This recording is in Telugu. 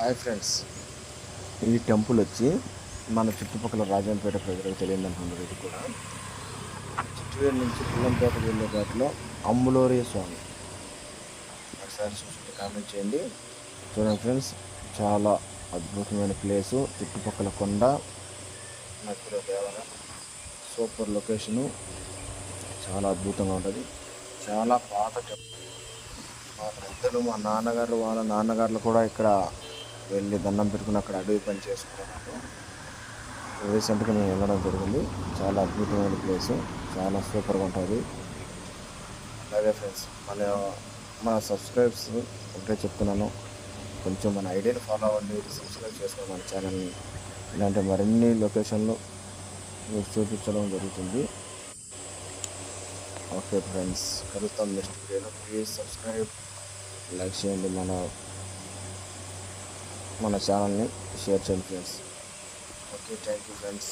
హాయ్ ఫ్రెండ్స్, ఈ టెంపుల్ వచ్చి మన చుట్టుపక్కల రాజంపేట ప్రజలకు తెలియదు అనుకుంటారు. ఇది కూడా చిత్తూరు నుంచి పుల్లంపేటకు వెళ్ళే దాంట్లో అమ్ములోరి స్వామి. ఒకసారి చూసి కామెంట్ చేయండి. చూడండి ఫ్రెండ్స్, చాలా అద్భుతమైన ప్లేసు. చుట్టుపక్కల కొండ, మధ్యలో దేవాలయం, సూపర్ లొకేషను, చాలా అద్భుతంగా ఉంటుంది. చాలా పాత టెంపుల్. మా పెద్దలు, మా నాన్నగారు, వాళ్ళ నాన్నగారులు కూడా ఇక్కడ వెళ్ళి దండం పెట్టుకుని అక్కడ అడవి పని చేసుకున్నారు. రీసెంట్గా మేము వెళ్ళడం జరిగింది. చాలా అద్భుతమైన ప్లేసు, చాలా సూపర్గా ఉంటుంది. అలాగే ఫ్రెండ్స్, మన సబ్స్క్రైబ్స్ ఒకటే చెప్తున్నాను, కొంచెం మన ఐడియాని ఫాలో అవ్వండి, సబ్స్క్రైబ్ చేసుకోండి మన ఛానల్ని. ఇలాంటి మరిన్ని లొకేషన్లు మీకు చూపించడం జరుగుతుంది. ఓకే ఫ్రెండ్స్, కలుస్తాం నెక్స్ట్ వీడియోలో. ప్లీజ్ సబ్స్క్రైబ్, లైక్ చేయండి, మన ఛానల్ని షేర్ చేయండి friends. Okay, thank you friends.